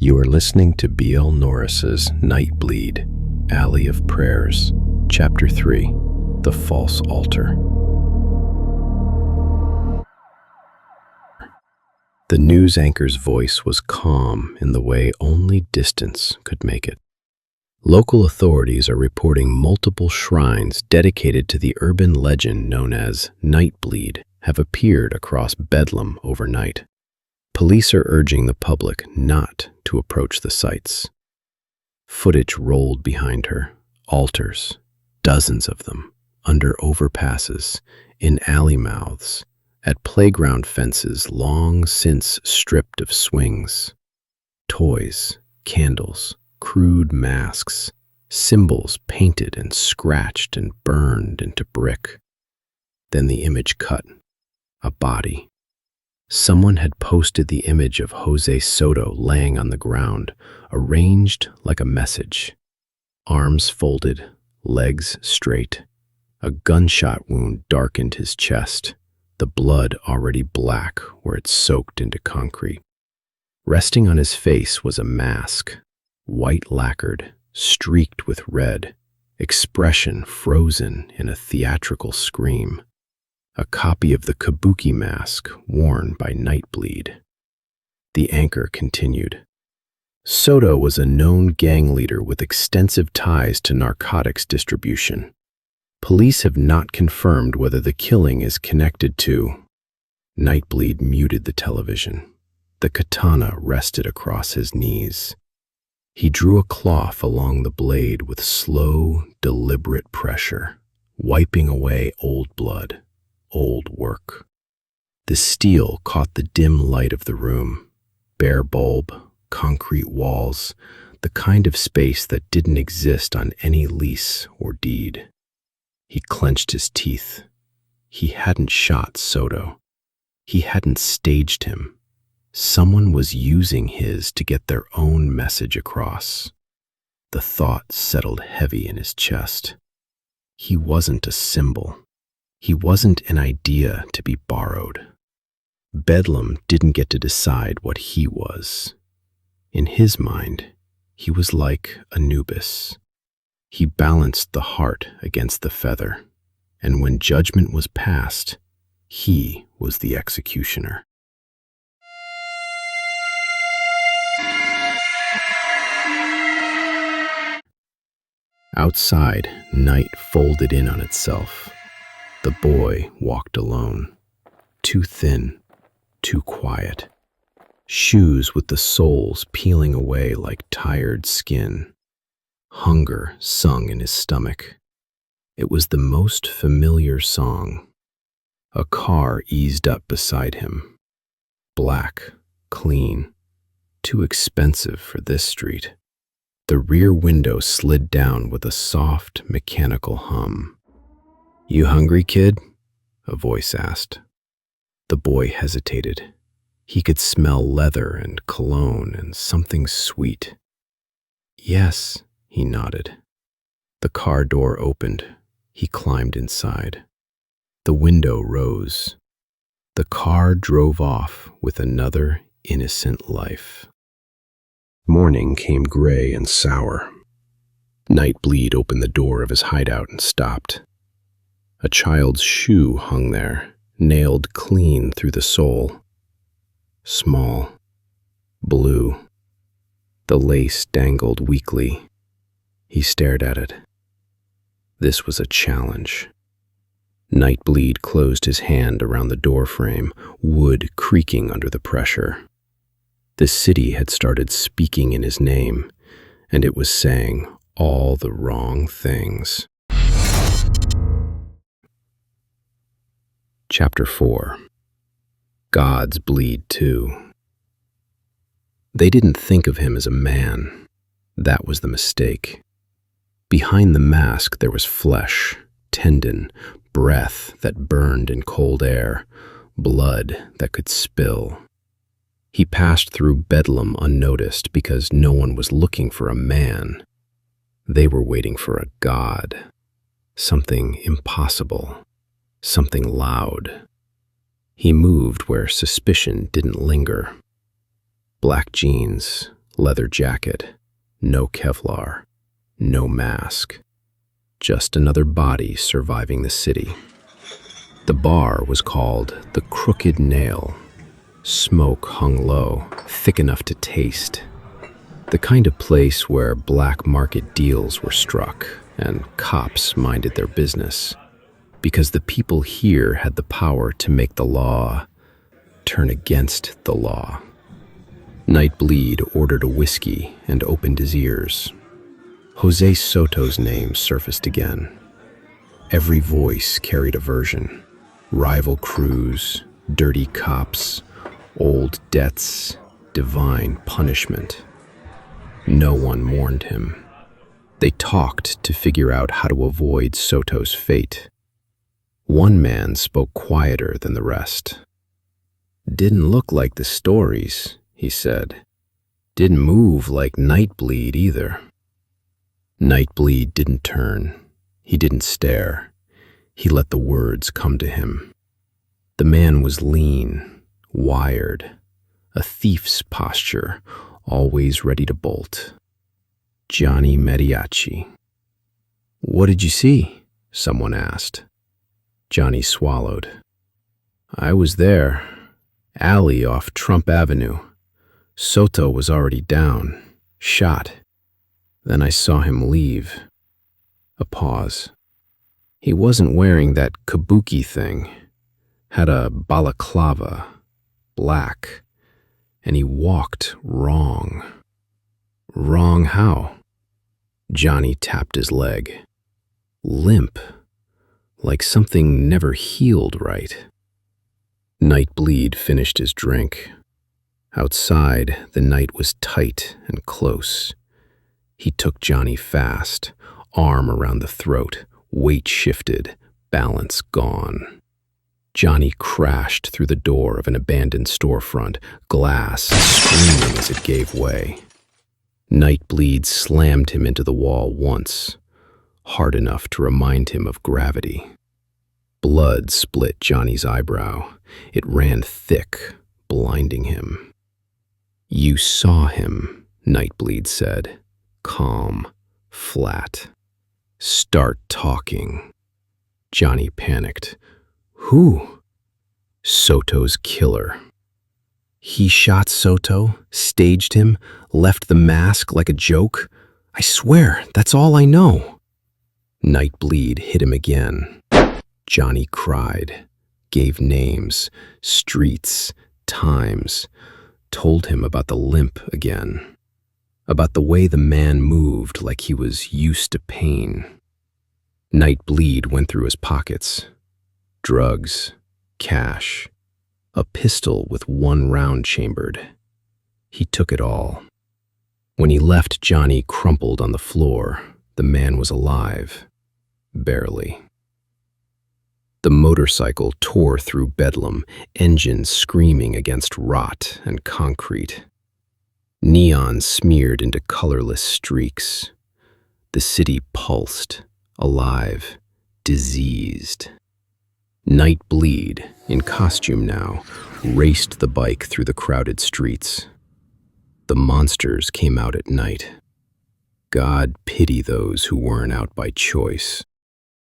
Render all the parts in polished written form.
You are listening to B.L. Norris's KnightBleed, Alley of Prayers, Chapter 3, The False Altar. The news anchor's voice was calm in the way only distance could make it. Local authorities are reporting multiple shrines dedicated to the urban legend known as KnightBleed have appeared across Bedlam overnight. Police are urging the public not to approach the sites. Footage rolled behind her, altars, dozens of them, under overpasses, in alley mouths, at playground fences long since stripped of swings. Toys, candles, crude masks, symbols painted and scratched and burned into brick. Then the image cut, a body. Someone had posted the image of Jose Soto laying on the ground, arranged like a message. Arms folded, legs straight. A gunshot wound darkened his chest, the blood already black where it soaked into concrete. Resting on his face was a mask, white lacquered, streaked with red, expression frozen in a theatrical scream. A copy of the kabuki mask worn by KnightBleed. The anchor continued. Soto was a known gang leader with extensive ties to narcotics distribution. Police have not confirmed whether the killing is connected to. KnightBleed muted the television. The katana rested across his knees. He drew a cloth along the blade with slow, deliberate pressure, wiping away old blood. Old work. The steel caught the dim light of the room. Bare bulb, concrete walls, the kind of space that didn't exist on any lease or deed. He clenched his teeth. He hadn't shot Soto. He hadn't staged him. Someone was using his to get their own message across. The thought settled heavy in his chest. He wasn't a symbol. He wasn't an idea to be borrowed. Bedlam didn't get to decide what he was. In his mind, he was like Anubis. He balanced the heart against the feather, and when judgment was passed, he was the executioner. Outside, night folded in on itself. The boy walked alone, too thin, too quiet. Shoes with the soles peeling away like tired skin. Hunger sung in his stomach. It was the most familiar song. A car eased up beside him. Black, clean, too expensive for this street. The rear window slid down with a soft, mechanical hum. "You hungry, kid?" a voice asked. The boy hesitated. He could smell leather and cologne and something sweet. "Yes," he nodded. The car door opened. He climbed inside. The window rose. The car drove off with another innocent life. Morning came gray and sour. KnightBleed opened the door of his hideout and stopped. A child's shoe hung there, nailed clean through the sole. Small, blue. The lace dangled weakly. He stared at it. This was a challenge. KnightBleed closed his hand around the doorframe, wood creaking under the pressure. The city had started speaking in his name, and it was saying all the wrong things. Chapter 4. Gods bleed too. They didn't think of him as a man. That was the mistake. Behind the mask there was flesh, tendon, breath that burned in cold air, blood that could spill. He passed through Bedlam unnoticed because no one was looking for a man. They were waiting for a god. Something impossible. Something loud. He moved where suspicion didn't linger. Black jeans, Leather jacket, no Kevlar, no mask. Just another body surviving the city. The bar was called the Crooked Nail. Smoke hung low, thick enough to taste. The kind of place where black market deals were struck and cops minded their business, because the people here had the power to make the law turn against the law. KnightBleed ordered a whiskey and opened his ears. Jose Soto's name surfaced again. Every voice carried a version. Rival crews, dirty cops, old debts, divine punishment. No one mourned him. They talked to figure out how to avoid Soto's fate. One man spoke quieter than the rest. "Didn't look like the stories," he said. "Didn't move like KnightBleed either." KnightBleed didn't turn. He didn't stare. He let the words come to him. The man was lean, wired, a thief's posture, always ready to bolt. Johnny Mariachi. "What did you see?" someone asked. Johnny swallowed. "I was there. Alley off Trump Avenue. Soto was already down, shot. Then I saw him leave." A pause. "He wasn't wearing that kabuki thing. Had a balaclava, black, and he walked wrong." "Wrong how?" Johnny tapped his leg. "Limp, like something never healed right." KnightBleed finished his drink. Outside, the night was tight and close. He took Johnny fast, arm around the throat, weight shifted, balance gone. Johnny crashed through the door of an abandoned storefront, glass screaming as it gave way. KnightBleed slammed him into the wall once, hard enough to remind him of gravity. Blood split Johnny's eyebrow. It ran thick, blinding him. "You saw him," KnightBleed said, calm, flat. "Start talking." Johnny panicked. "Who?" "Soto's killer." "He shot Soto, staged him, left the mask like a joke? I swear, that's all I know." KnightBleed hit him again. Johnny cried, gave names, streets, times, told him about the limp again, about the way the man moved like he was used to pain. KnightBleed went through his pockets. Drugs, cash, a pistol with one round chambered. He took it all. When he left Johnny crumpled on the floor, the man was alive, barely. The motorcycle tore through bedlam, engines screaming against rot and concrete. Neon smeared into colorless streaks. The city pulsed, alive, diseased. KnightBleed, in costume now, raced the bike through the crowded streets. The monsters came out at night. God pity those who weren't out by choice.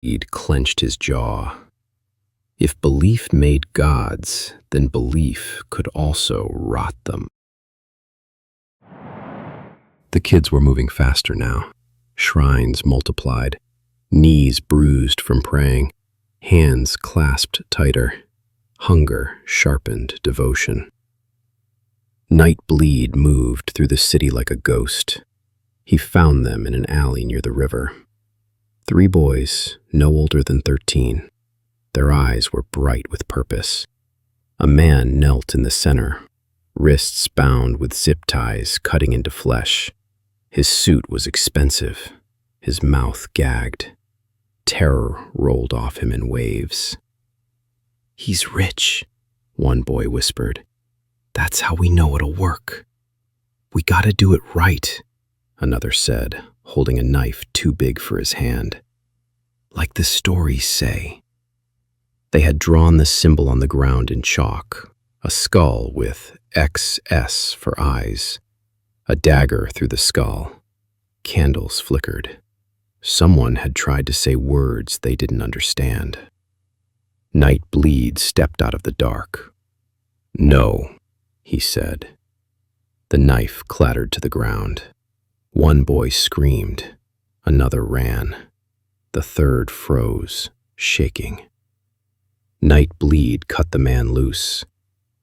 He'd clenched his jaw. If belief made gods, then belief could also rot them. The kids were moving faster now. Shrines multiplied, knees bruised from praying, hands clasped tighter. Hunger sharpened devotion. KnightBleed moved through the city like a ghost. He found them in an alley near the river. 3 boys, no older than 13. Their eyes were bright with purpose. A man knelt in the center, wrists bound with zip ties cutting into flesh. His suit was expensive, his mouth gagged. Terror rolled off him in waves. "He's rich," one boy whispered. "That's how we know it'll work." "We gotta do it right," another said, holding a knife too big for his hand. "Like the stories say." They had drawn the symbol on the ground in chalk, a skull with XS for eyes, A dagger through the skull. Candles flickered. Someone had tried to say words they didn't understand. KnightBleed stepped out of the dark. "No," he said. The knife clattered to the ground. One boy screamed. Another ran. The third froze, shaking. KnightBleed cut the man loose.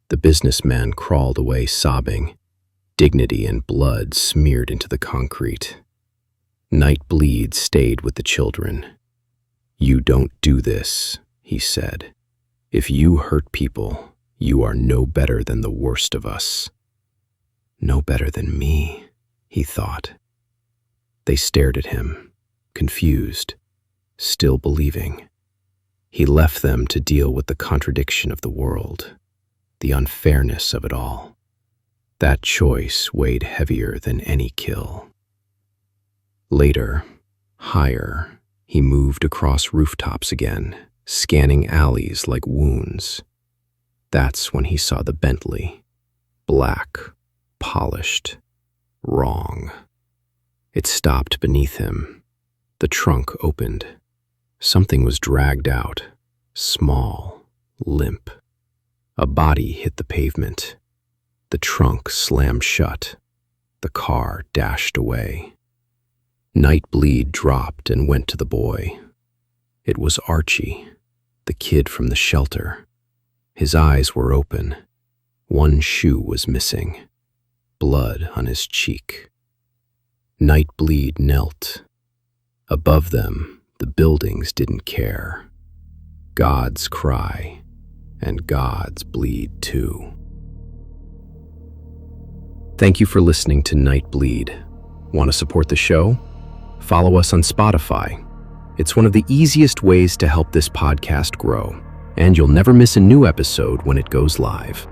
The businessman crawled away sobbing, dignity and blood smeared into the concrete. KnightBleed stayed with the children. "You don't do this," he said. "If you hurt people, you are no better than the worst of us." No better than me, he thought. They stared at him, confused, still believing. He left them to deal with the contradiction of the world, the unfairness of it all. That choice weighed heavier than any kill. Later, higher, he moved across rooftops again, scanning alleys like wounds. That's when he saw the Bentley, black, polished, wrong. It stopped beneath him. The trunk opened. Something was dragged out, small, limp. A body hit the pavement. The trunk slammed shut. The car dashed away. KnightBleed dropped and went to the boy. It was Archie, the kid from the shelter. His eyes were open. One shoe was missing. Blood on his cheek. KnightBleed knelt. Above them, the buildings didn't care. Gods cry, and gods bleed too. Thank you for listening to KnightBleed. Want to support the show? Follow us on Spotify. It's one of the easiest ways to help this podcast grow, and you'll never miss a new episode when it goes live.